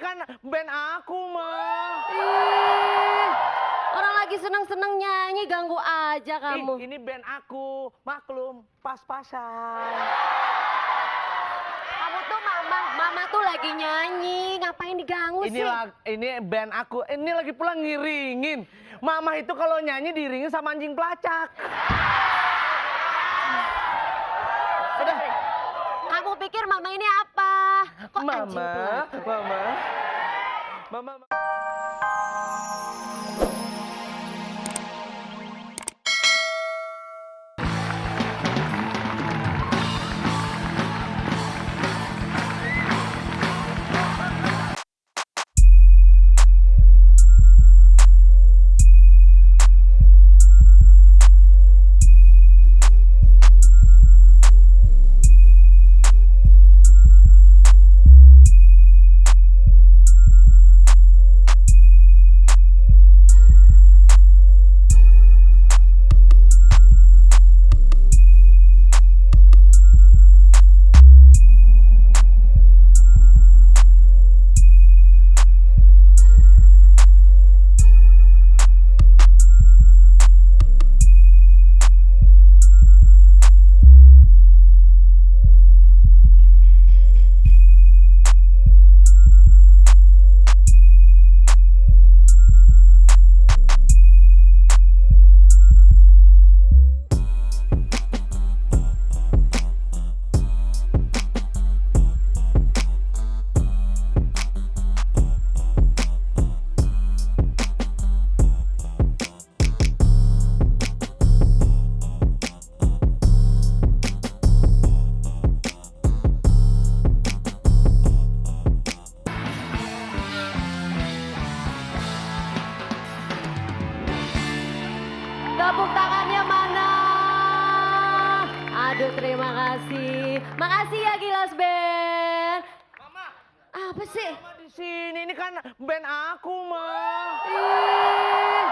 kan band aku, mah. Ih, orang lagi seneng-seneng nyanyi ganggu aja kamu. Ini band aku, maklum, pas-pasan. Kamu tuh mama tuh lagi nyanyi, ngapain diganggu sih? Ini band aku, ini lagi pula ngiringin. Mama itu kalau nyanyi diiringin sama anjing pelacak. Sudah. Kamu pikir mama ini apa? Kok anjing pelacak? Mama. Tepuk tangannya mana? Aduh, terima kasih. Makasih ya Gilas Band. Mama. Apa sih? Mama di sini, ini kan band aku, mah. Ih,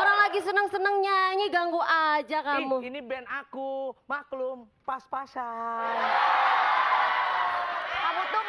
orang lagi seneng-seneng nyanyi ganggu aja kamu. Ini band aku, maklum, pas-pasan. Kamu tuh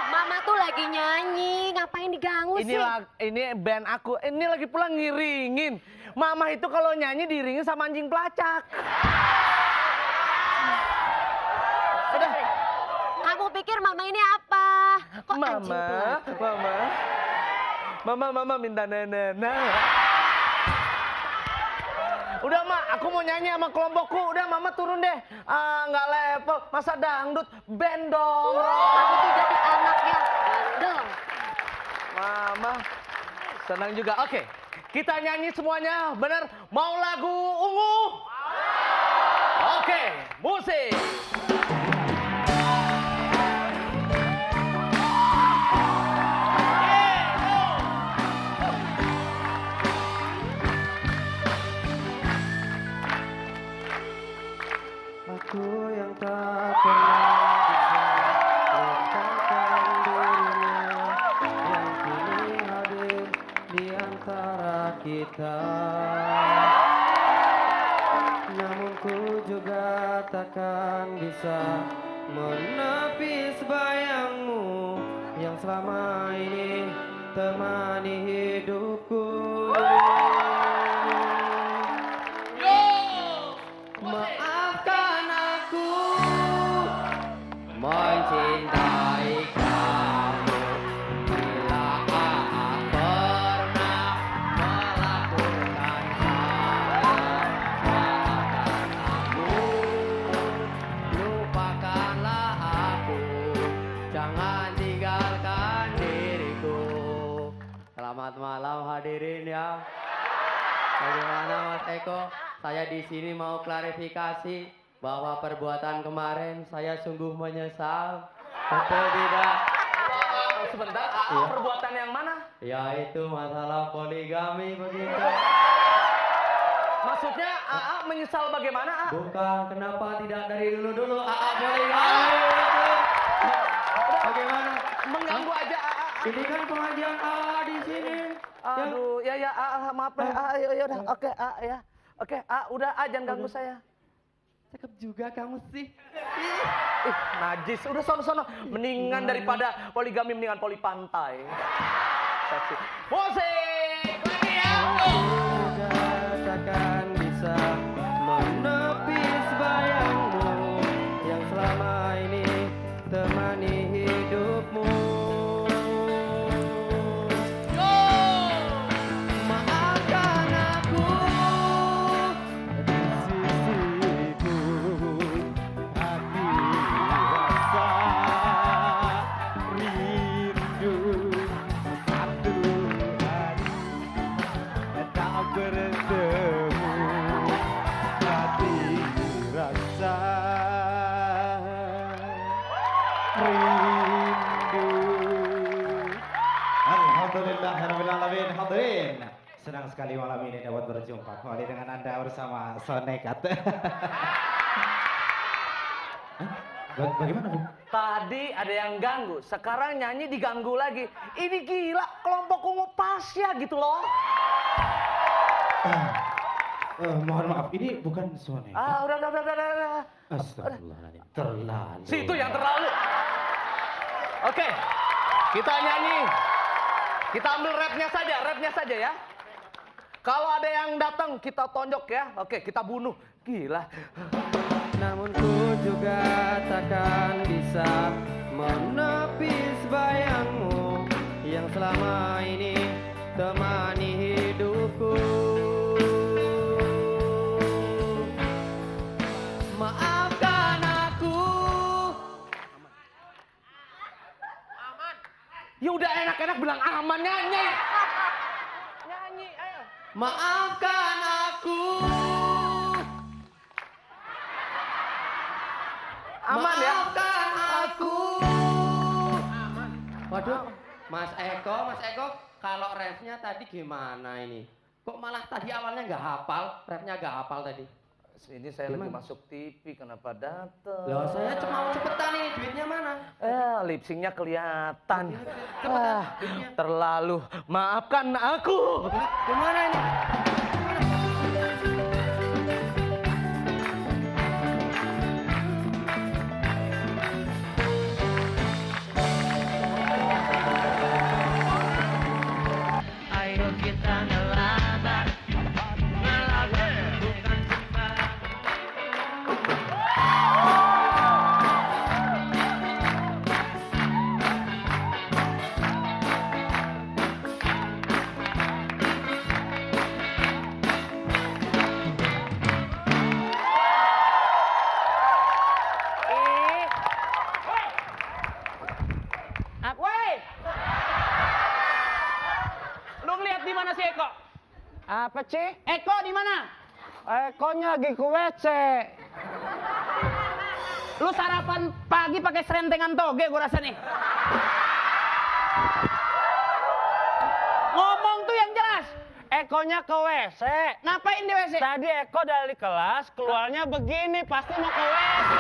mama tuh lagi nyanyi, ngapain diganggu sih? Ini band aku, ini lagi pula ngiringin. Mama itu kalau nyanyi diiringin sama anjing pelacak. Sudah. Kamu pikir mama ini apa? Kok anjing pelacak? Mama minta nenek. Udah, Mak, aku mau nyanyi sama kelompokku. Udah, Mama turun deh. Nggak level, masa dangdut, band dong. Aku tuh jadi anak yang bandel. Mama, senang juga. Oke, kita nyanyi semuanya, bener? Mau lagu ungu? Oke, musik. Aku yang tak pernah bisa lupakan dirinya, yang kini hadir di antara kita. Namun ku juga takkan bisa menepis bayangmu yang selama ini temani hidupku. Maafkan aku mencintai kamu bila aku pernah melakukan salah. Maafkan aku, lupakanlah aku, jangan tinggalkan diriku. Selamat malam hadirin ya. Bagaimana Mas Eko? Saya di sini mau klarifikasi bahwa perbuatan kemarin saya sungguh menyesal. Betul tidak? Sebentar, Iya. perbuatan yang mana? Yaitu masalah poligami begitu. Maksudnya AA menyesal bagaimana, AA? Bukan, kenapa tidak dari dulu-dulu AA poligami itu? Bagaimana? Mengganggu aja, AA. Ini kan pengajian AA di sini. Aduh, ya AA, maaf deh, AA, ya udah, oke, AA ya. Oke, AA, udah, AA jangan ganggu saya. Cakep juga kamu sih. Ih, najis. Udah sono-sono. Mendingan daripada poligami, mendingan poli pantai. Seksi. Musik! Lagi ya! Takkan bisa menepis bayangmu yang selama ini temani hidupmu. Maafkan aku di sisiku, hati rasa rindu satu hari tak bertemu, hati rasa rindu. Alhamdulillah Rabbil Alamin. Hadirin, senang sekali malam ini dapat berjumpa kembali dengan Anda bersama Sonekat. Bagaimana, Bu? Tadi ada yang ganggu, sekarang nyanyi diganggu lagi. Ini gila, kelompok ungu Pasya gitu loh. Mohon maaf, ini bukan Sonekat. Udah. Astagfirullahaladzim, terlalu. Situ yang terlalu. Oke, kita nyanyi. Kita ambil rapnya saja ya. Kalau ada yang datang, kita tonjok ya. Oke, kita bunuh. Gila. Namun ku juga takkan bisa menepis bayangmu yang selama ini temani hidupku. Maafkan aku. Ya udah enak-enak bilang aman, nyanyi. Nyanyi, ayo. Maafkan aku. Aman ya? Maafkan aku. Waduh, Mas Eko, kalau refnya tadi gimana ini? Kok malah tadi awalnya nggak hafal, refnya nggak hafal tadi? Ini saya lagi Gimana? masuk TV, kenapa dateng? Loh, saya cuma mau cepetan ini, duitnya mana? Lip syncnya kelihatan. Cepetan, duitnya. Terlalu. Maafkan aku. Gimana ini? Ayo kita ngelabar, bukan sembarang. Woi! Lu ngeliat di mana si Eko? Apa, Ci? Eko di mana? Ekonya lagi ke WC. Lu sarapan pagi pakai serentengan toge gua rasa nih. Ngomong tuh yang jelas. Ekonya ke WC. Ngapain di WC? Tadi Eko dari kelas, keluarnya begini, pasti mau ke WC.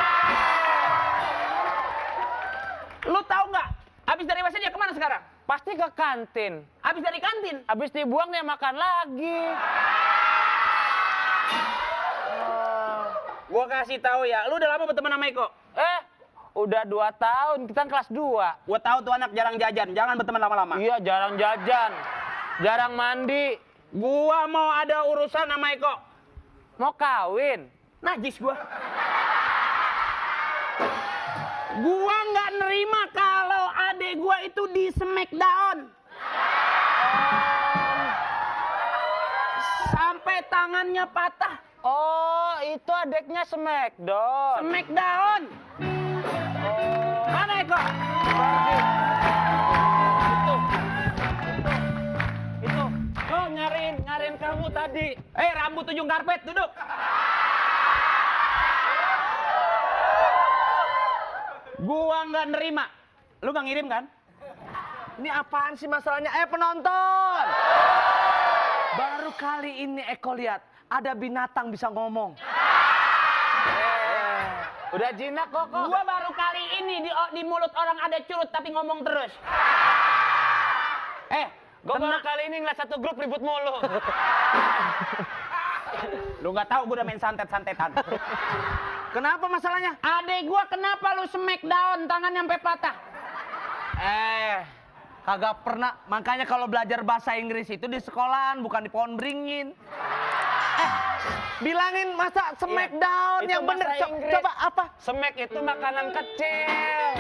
Lu tahu nggak? Habis dari WC dia kemana sekarang? Pasti ke kantin. Habis dari kantin? Habis dibuang dia makan lagi. Gua kasih tahu ya, lu udah lama berteman sama Eko? Udah 2 tahun, kita kelas 2. Gua tahu tuh anak jarang jajan, jangan berteman lama-lama. Iya, jarang jajan. Jarang mandi. Gua mau ada urusan sama Eko. Mau kawin. Najis gua. Gua nggak nerima kalau adek gua itu di smackdown. Sampai tangannya patah. Oh, itu adeknya Smackdown. Smackdown. Mana Eko? Itu. Oh, nyariin kamu tadi. Rambut ujung karpet, duduk. Gua nggak nerima. Lu nggak ngirim kan? Ini apaan sih masalahnya? Penonton! Baru kali ini Eko lihat ada binatang bisa ngomong. Udah jinak kok. Gua baru kali ini di mulut orang ada curut tapi ngomong terus. Gue baru kali ini ngeliat satu grup ribut mulu. Lu nggak tahu gue udah main santet-santetan. Kenapa masalahnya? Adek gua kenapa lu smackdown tangan sampai patah? Kagak pernah. Makanya kalau belajar bahasa Inggris itu di sekolahan, bukan di pohon beringin. Bilangin masa smackdown Itu yang bener. bahasa Inggris. Coba apa? Smack itu makanan kecil.